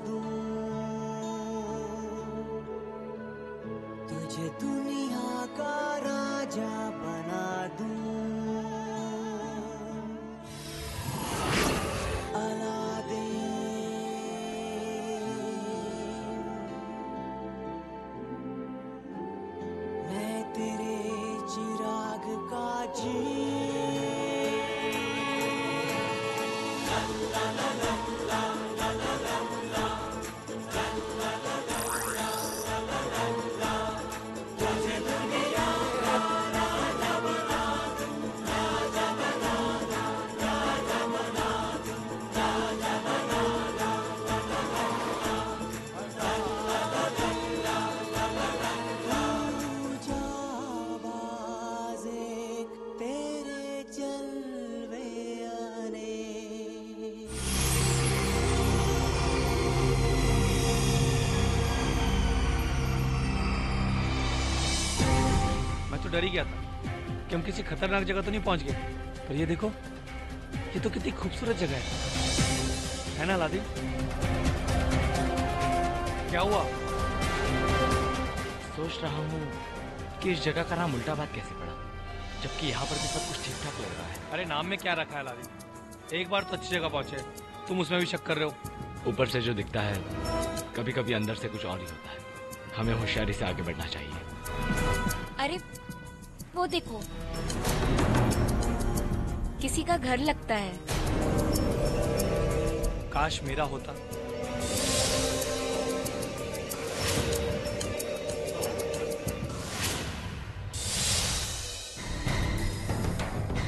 दूं, तुझे दुनिया का राजा बना दूं। मैं तेरे चिराग का डर ही गया था कि हम किसी खतरनाक जगह तो नहीं पहुंच गए, पर ये देखो, ये तो कितनी खूबसूरत जगह है ना अलादीन? क्या हुआ? सोच रहा हूँ कि इस जगह का नाम उल्टाबाद कैसे पड़ा, जबकि यहाँ पर भी सब कुछ ठीक ठाक लग रहा है। अरे नाम में क्या रखा है अलादीन? एक बार तो अच्छी जगह पहुंचे, तुम उसमें भी शक कर रहे हो? ऊपर से जो दिखता है कभी कभी अंदर से कुछ और ही होता है। हमें होशियारी से आगे बढ़ना चाहिए। अरे वो देखो, किसी का घर लगता है। काश मेरा होता।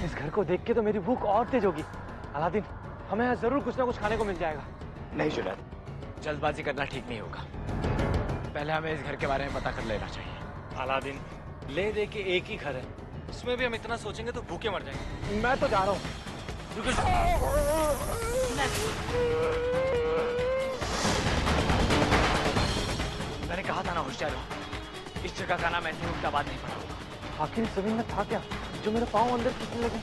इस घर को देख के तो मेरी भूख और तेज होगी। अलादीन, हमें यहाँ जरूर कुछ ना कुछ खाने को मिल जाएगा। नहीं जुनैद, जल्दबाजी करना ठीक नहीं होगा। पहले हमें इस घर के बारे में पता कर लेना चाहिए। अलादीन, ले दे के एक ही घर है, उसमें भी हम इतना सोचेंगे तो भूखे मर जाएंगे। मैं तो जा रहा हूँ। मैंने कहा था ना होशियार हो। इस जगह का नाम ऐसे उल्टाबाद नहीं पड़ा होगा। आखिर जमीन में था क्या जो मेरे पाँव अंदर खींचने लगे?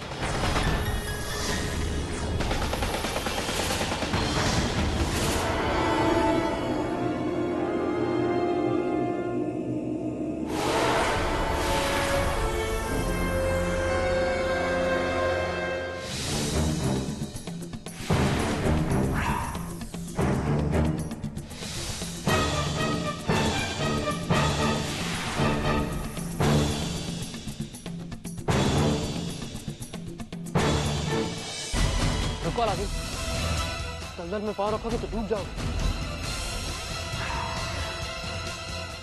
अलादीन, दलदल में पाँव रखोगे तो डूब जाओगे।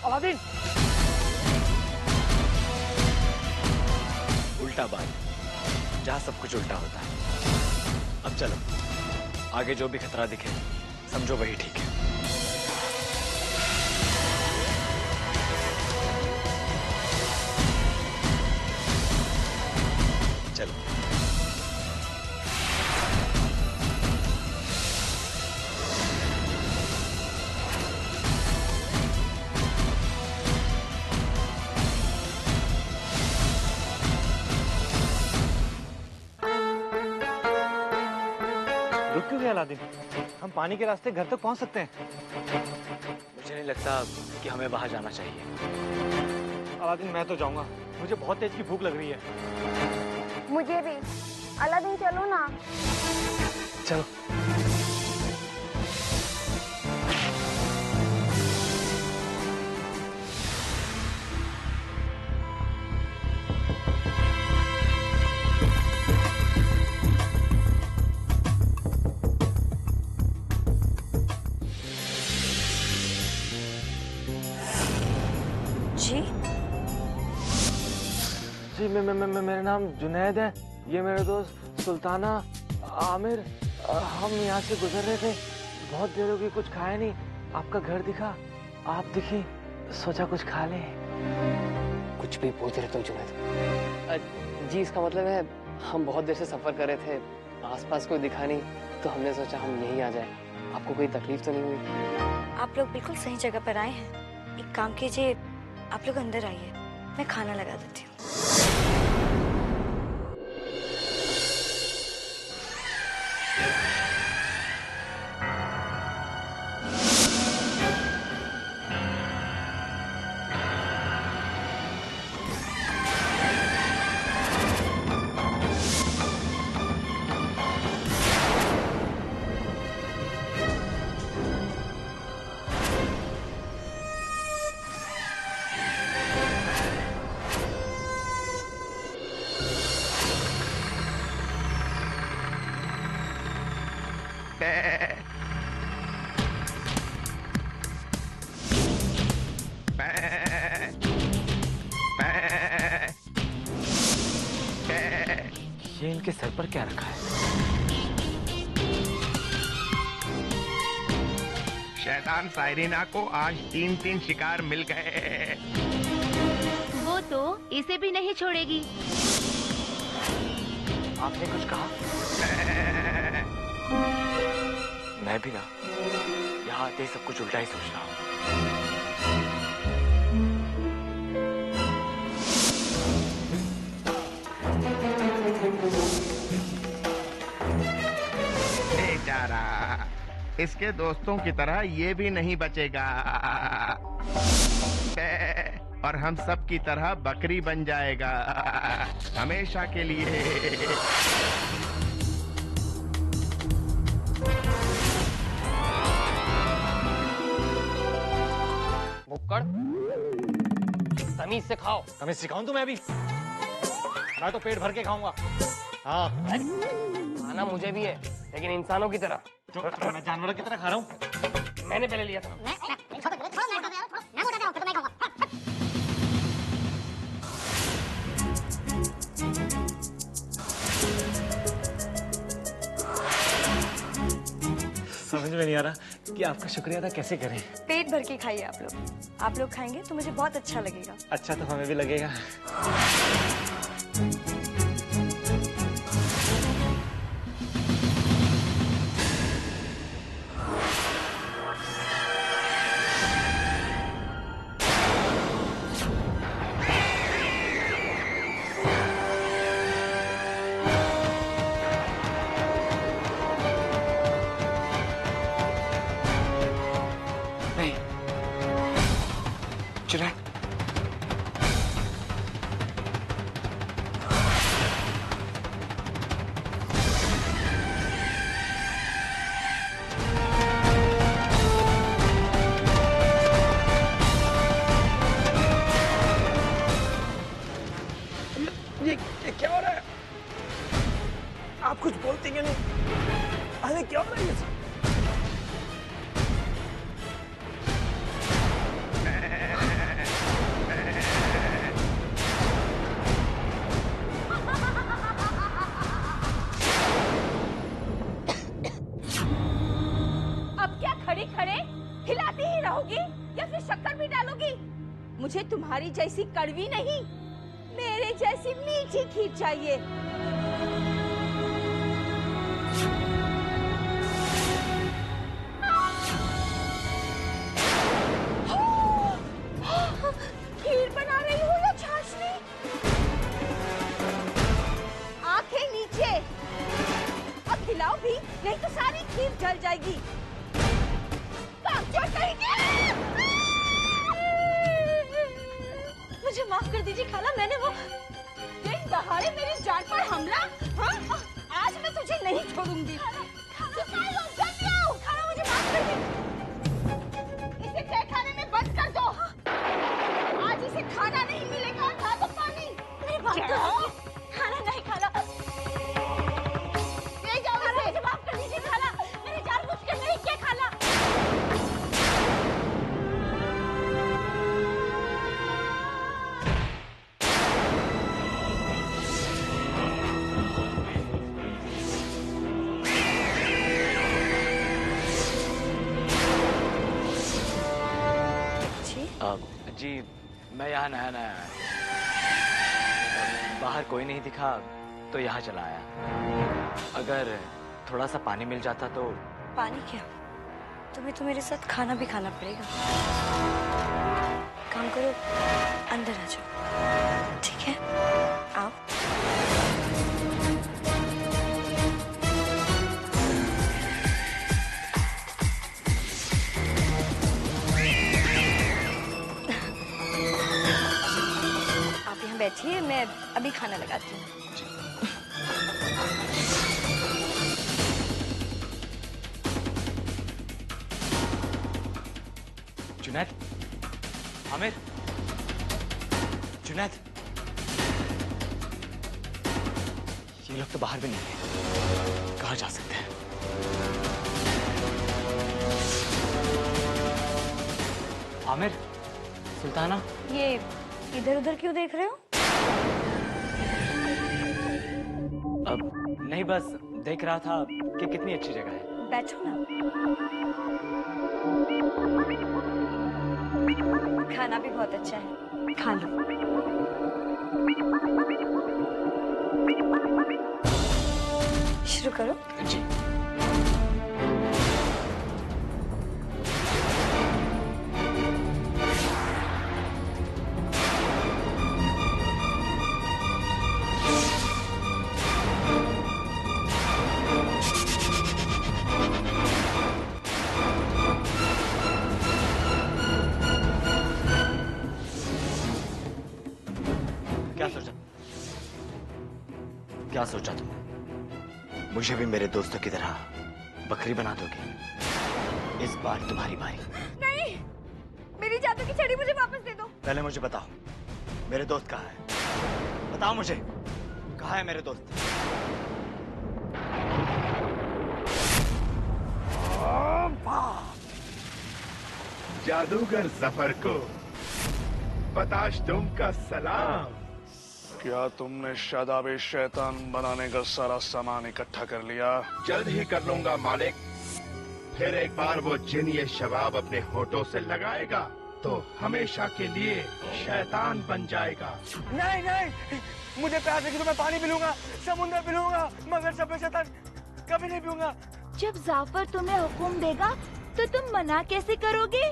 अलादीन! उल्टाबाद, जहाँ सब कुछ उल्टा होता है। अब चलो, आगे जो भी खतरा दिखे समझो वही ठीक है। चलो। रुक क्यों गया अलादीन? हम पानी के रास्ते घर तक पहुंच सकते हैं। मुझे नहीं लगता कि हमें वहां जाना चाहिए। अलादीन, मैं तो जाऊंगा, मुझे बहुत तेज की भूख लग रही है। मुझे भी। अलादीन चलो ना। चलो। जी मेरा नाम जुनैद है। ये मेरे दोस्त सुल्ताना, आमिर। हम यहाँ से गुजर रहे थे, बहुत देर हो गई, कुछ खाया नहीं। आपका घर दिखा, आप दिखी, सोचा कुछ खा लें। कुछ भी बोलते रहते हो जुनैद। जी इसका मतलब है हम बहुत देर से सफर कर रहे थे, आसपास कोई दिखा नहीं, तो हमने सोचा हम यहीं आ जाए। आपको कोई तकलीफ तो नहीं हुई? आप लोग बिल्कुल सही जगह पर आए हैं। एक काम कीजिए, आप लोग अंदर आइए, मैं खाना लगा देती हूँ। ये इनके सर पर क्या रखा है? शैतान साइरिना को आज 3 शिकार मिल गए। वो तो इसे भी नहीं छोड़ेगी। आपने कुछ कहा? मैं भी ना यहाँ आते ही सब कुछ उल्टा ही सोच रहा हूँ। बेचारा, इसके दोस्तों की तरह ये भी नहीं बचेगा और हम सब की तरह बकरी बन जाएगा हमेशा के लिए। मुक्कड़, तमीज से खाओ। तमीज सिखाऊं तुम्हें अभी? मैं तो पेट भर के खाऊंगा। हाँ, खाना मुझे भी है, लेकिन इंसानों की तरह। तो मैं जानवरों की तरह खा रहा हूँ। मैंने पहले लिया था। समझ में नहीं आ रहा कि आपका शुक्रिया अदा कैसे करें। पेट भर के खाइए आप लोग खाएंगे तो मुझे बहुत अच्छा लगेगा। अच्छा तो हमें भी लगेगा। जुनैद, ये क्या हो रहा है? आप कुछ बोलते क्यों नहीं? अरे क्या हो रहा है ये सब? अब क्या खड़े खड़े हिलाती ही रहोगी या फिर शक्कर भी डालोगी? मुझे तुम्हारी जैसी कड़वी नहीं, मेरे जैसी मीठी खीर चाहिए। खीर बना रही हो या चाशनी? आंखें नीचे, अब हिलाओ भी, नहीं तो सारी खीर जल जाएगी। कामचोर कहीं मुझे माफ कर दीजिए खाला, मैंने वो दिन दहाड़े मेरी जान पर हमला। हाँ? आज मैं तुझे नहीं छोड़ूंगी। खाना मुझे माफ कर दे। इसे तय खाने में बंद कर दो। आज इसे खाना नहीं मिलेगा, ना तो पानी। मेरी बात तो खाला नहीं खाला, ले जाओ इसे। मुझे माफ कर दीजिए खाला, मैंने जानबूझ के नहीं किया खाला। जी, मैं यहाँ नया नया आया। बाहर कोई नहीं दिखा तो यहाँ चला आया। अगर थोड़ा सा पानी मिल जाता तो। पानी क्या, तुम्हें तो मेरे साथ खाना भी खाना पड़ेगा। काम करो, अंदर आ जाओ, ठीक है? आओ। आप यहाँ बैठिए, मैं अभी खाना लगाती हूँ। जुनैद, आमिर, जुनैद, ये लोग तो बाहर भी नहीं है। कहाँ जा सकते हैं? आमिर, सुल्ताना, ये इधर उधर क्यों देख रहे हो? नहीं, बस देख रहा था कि कितनी अच्छी जगह है। बैठो ना। खाना भी बहुत अच्छा है, खा लो। शुरू करो। जी। क्या सोचा तुमने? मुझे भी मेरे दोस्तों की तरह बकरी बना दोगे? इस बार तुम्हारी बारी। नहीं, मेरी जादू की छड़ी मुझे वापस दे दो। पहले मुझे बताओ, मेरे दोस्त कहाँ है? बताओ मुझे, कहाँ है मेरे दोस्त? जादूगर जफर को बताशदुम का सलाम। क्या तुमने शादाबे शैतान बनाने का सारा सामान इकट्ठा कर लिया? जल्द ही कर लूंगा मालिक। फिर एक बार वो जिन ये शबाब अपने होठों से लगाएगा तो हमेशा के लिए शैतान बन जाएगा। नहीं नहीं, मुझे प्यास लगी तो मैं पानी पीलूंगा, समुद्र पीलूंगा, मगर सफेद शैतान कभी नहीं पीऊंगा। जब जाफर तुम्हें हुक्म देगा तो तुम मना कैसे करोगे?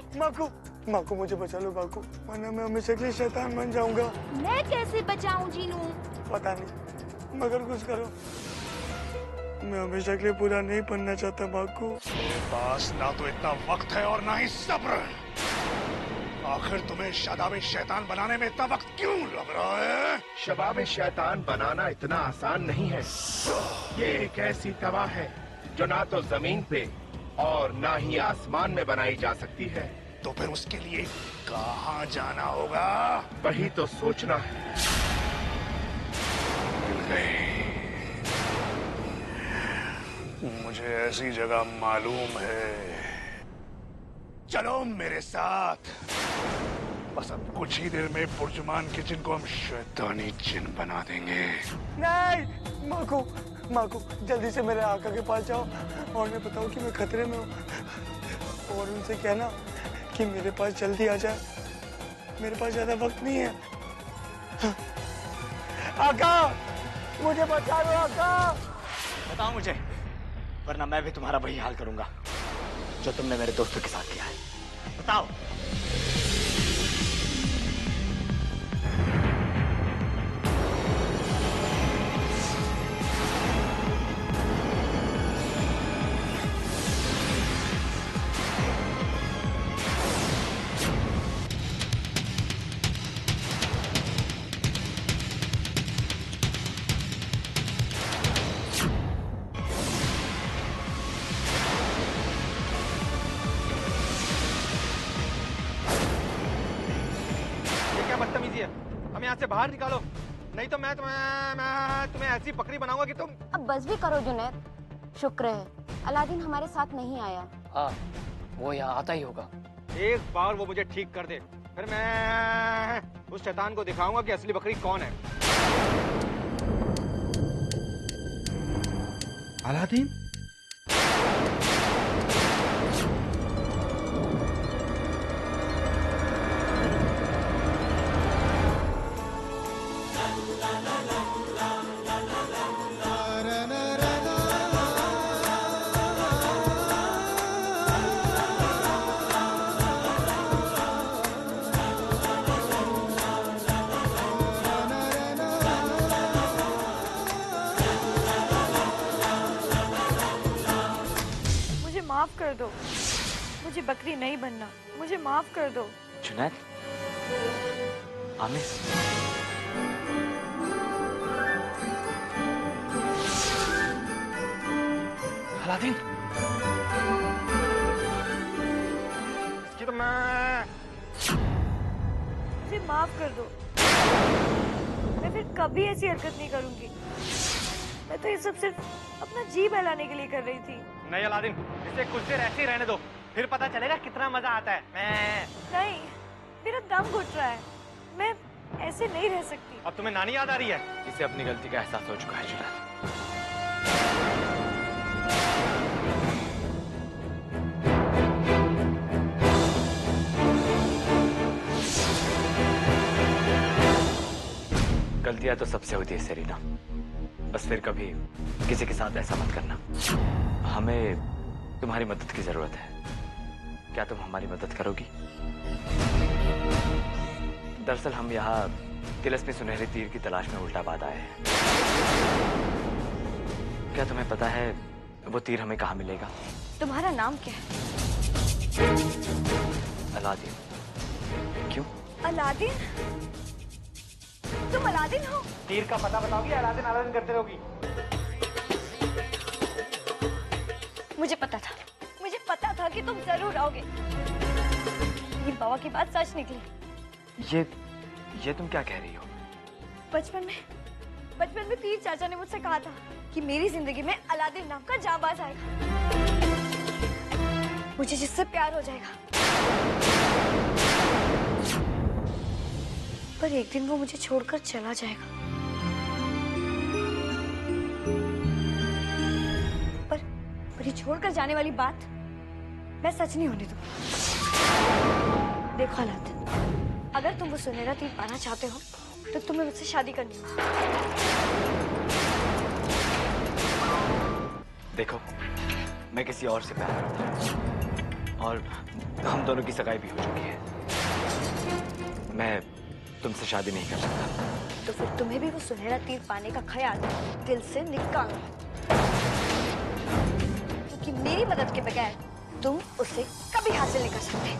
माकू मुझे बचा लो माकू, वरना मैं हमेशा के लिए शैतान बन जाऊंगा। मैं कैसे बचाऊं जीनू? पता नहीं, मगर कुछ करो। मैं हमेशा के लिए पूरा नहीं बनना चाहता माकू। मेरे पास ना तो इतना वक्त है और ना ही सब्र। आखिर तुम्हें शादाबे शैतान बनाने में इतना वक्त क्यों लग रहा है? शबाबे शैतान बनाना इतना आसान नहीं है। ये एक ऐसी दवा है जो ना तो जमीन पे और ना ही आसमान में बनाई जा सकती है। तो फिर उसके लिए कहाँ जाना होगा? वही तो सोचना है। मुझे ऐसी जगह मालूम है, चलो मेरे साथ। बस अब कुछ ही देर में पुरजुमान के जिन को हम शैतानी जिन बना देंगे। नहीं माकू, जल्दी से मेरे आका के पास जाओ और उन्हें बताओ कि मैं खतरे में हूँ, और उनसे कहना कि मेरे पास जल्दी आ जाए, मेरे पास ज्यादा वक्त नहीं है। आका, मुझे बचा लो आका। बताओ मुझे, वरना मैं भी तुम्हारा वही हाल करूंगा जो तुमने मेरे दोस्तों के साथ किया है। बताओ। हमें यहाँ से बाहर निकालो, नहीं तो मैं तुम्हें ऐसी बकरी बनाऊंगा कि तुम। अब बस भी करो जुनैद, शुक्र है अलादीन हमारे साथ नहीं आया। हाँ, वो यहाँ आता ही होगा। एक बार वो मुझे ठीक कर दे, फिर मैं उस शैतान को दिखाऊंगा कि असली बकरी कौन है। अलादीन, माफ कर दो, मुझे बकरी नहीं बनना, मुझे माफ कर दो। जुनैद, आमिर, अलादीन, इसकी तो मुझे माफ कर दो, मैं फिर कभी ऐसी हरकत नहीं करूंगी। मैं तो ये सब सिर्फ अपना जी बहलाने के लिए कर रही थी। नहीं अलादीन, इसे कुछ देर ऐसे ही रहने दो, फिर पता चलेगा कितना मजा आता है। नहीं, मेरा दम घुट रहा है, मैं ऐसे नहीं रह सकती। अब तुम्हें नानी याद आ रही है? इसे अपनी गलती का एहसास हो चुका है जुनैद। गलतियां तो सबसे होती है सेरीना, बस फिर कभी किसी के साथ ऐसा मत करना। हमें तुम्हारी मदद की जरूरत है, क्या तुम हमारी मदद करोगी? दरअसल हम यहाँ तिलस्मी सुनहरे तीर की तलाश में उल्टाबाद आए हैं। क्या तुम्हें पता है वो तीर हमें कहाँ मिलेगा? तुम्हारा नाम क्या है? अलादीन। क्यों? अलादीन? तुम अलादीन हो? तीर का पता बताओगी, अलादीन अलादीन करते रहोगी? मुझे पता था कि तुम जरूर आओगे। ये बाबा की बात सच निकली। ये तुम क्या कह रही हो? बचपन में पीर चाचा ने मुझसे कहा था कि मेरी जिंदगी में अलादीन नाम का जांबाज आएगा, मुझे जिससे प्यार हो जाएगा। पर एक दिन वो मुझे छोड़कर चला जाएगा। पर ये छोड़कर जाने वाली बात मैं सच नहीं होने दूंगी। देखो अलादीन, अगर तुम वो सुनहरा तीर पाना चाहते हो तो तुम्हें मुझसे शादी करनी होगी। देखो, मैं किसी और से प्यार करता हूँ और हम दोनों की सगाई भी हो चुकी है। मैं तुमसे शादी नहीं कर सकता। तो फिर तुम्हें भी वो सुनहरा तीर पाने का ख्याल दिल से निकालना है, क्योंकि मेरी मदद के बगैर तुम उसे कभी हासिल नहीं कर सकते।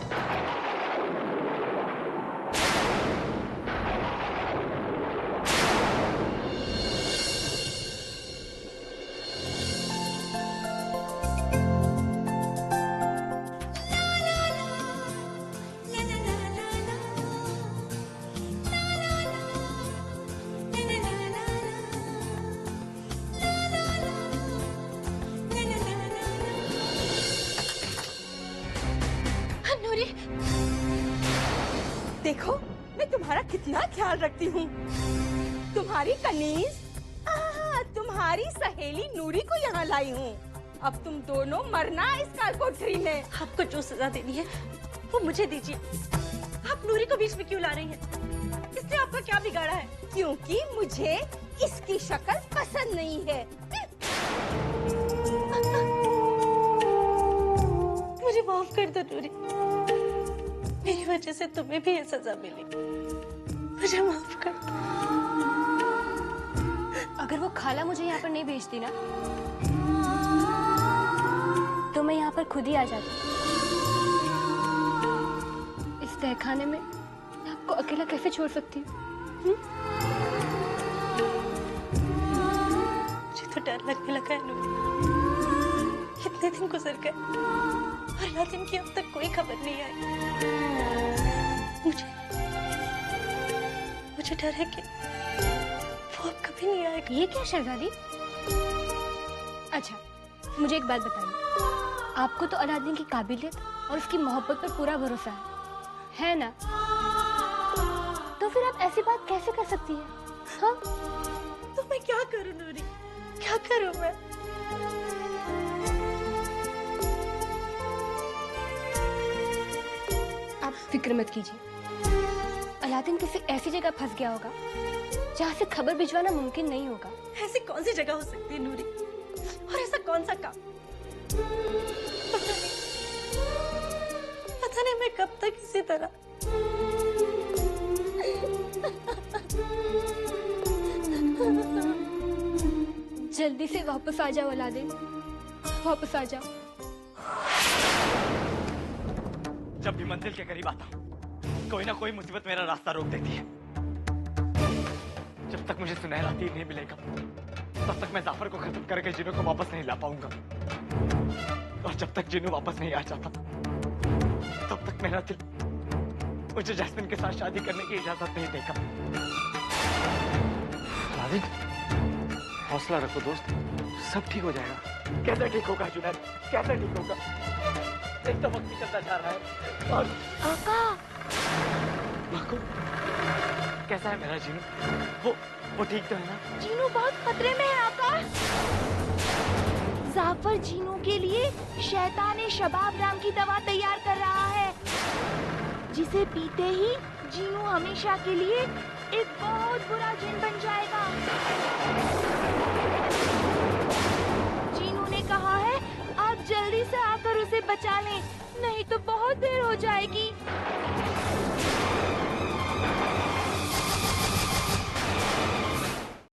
देखो मैं तुम्हारा कितना ख्याल रखती हूँ। तुम्हारी कनीज, तुम्हारी सहेली नूरी को यहाँ लाई हूँ। अब तुम दोनों मरना इस काल कोठरी में। आपको जो सजा देनी है वो मुझे दीजिए। आप नूरी को बीच में क्यों ला रही हैं? इसने आपका क्या बिगाड़ा है? क्योंकि मुझे इसकी शक्ल पसंद नहीं है। मुझे माफ कर दो नूरी, मेरी वजह से तुम्हें भी ये सजा मिली। मुझे माफ कर दो। अगर वो खाला मुझे यहाँ पर नहीं भेजती ना, तो मैं यहाँ पर खुद ही आ जाती। इस तहखाने में मैं आपको अकेला कैसे छोड़ सकती हूँ? मुझे तो डर लगने लगा है नूरी। इतने दिन गुजर गए और अलादीन की अब तक कोई खबर नहीं आई। मुझे डर है कि वो अब कभी नहीं आएगा। ये क्या शहजादी? अच्छा, मुझे एक बात बताइए, आपको तो अलादीन की काबिलियत और उसकी मोहब्बत पर पूरा भरोसा है ना? तो फिर आप ऐसी बात कैसे कर सकती हैं? हाँ? तो मैं क्या करूं नूरी, क्या करूं मैं? आप फिक्र मत कीजिए, अलादीन किसी ऐसी जगह फंस गया होगा जहाँ से खबर भिजवाना मुमकिन नहीं होगा। ऐसी कौन सी जगह हो सकती है नूरी, और ऐसा कौन सा काम? पता नहीं मैं कब तक इसी तरह जल्दी से वापस आ जाओ अलादीन, वापस आ जाओ। जब भी मंजिल के करीब आता हूँ, कोई ना कोई मुसीबत मेरा रास्ता रोक देती है। जब तक मुझे सुनहरा तीर नहीं मिलेगा, तब तक मैं जाफर को खत्म करके जिन्नू को वापस नहीं ला पाऊंगा। और जब तक जिन्नू वापस नहीं आ जाता, तब तक मेरा दिल मुझे जैस्मिन के साथ शादी करने की इजाजत नहीं देगा। अलादीन, हौसला रखो दोस्त, सब ठीक हो जाएगा। कैसे ठीक होगा जुनैद, कैसे ठीक होगा? एक तो वक्त चलता जा रहा है और आका, माको, कैसा है मेरा जीनू? वो ठीक तो है ना? जीनू बहुत खतरे में है आकाश। जाफर जीनू के लिए शैतान शबाब नाम की दवा तैयार कर रहा है, जिसे पीते ही जीनू हमेशा के लिए एक बहुत बुरा जिन बन जाएगा। जीनू ने कहा है आप जल्दी से आकर उसे बचा लें, नहीं तो बहुत देर हो जाएगी।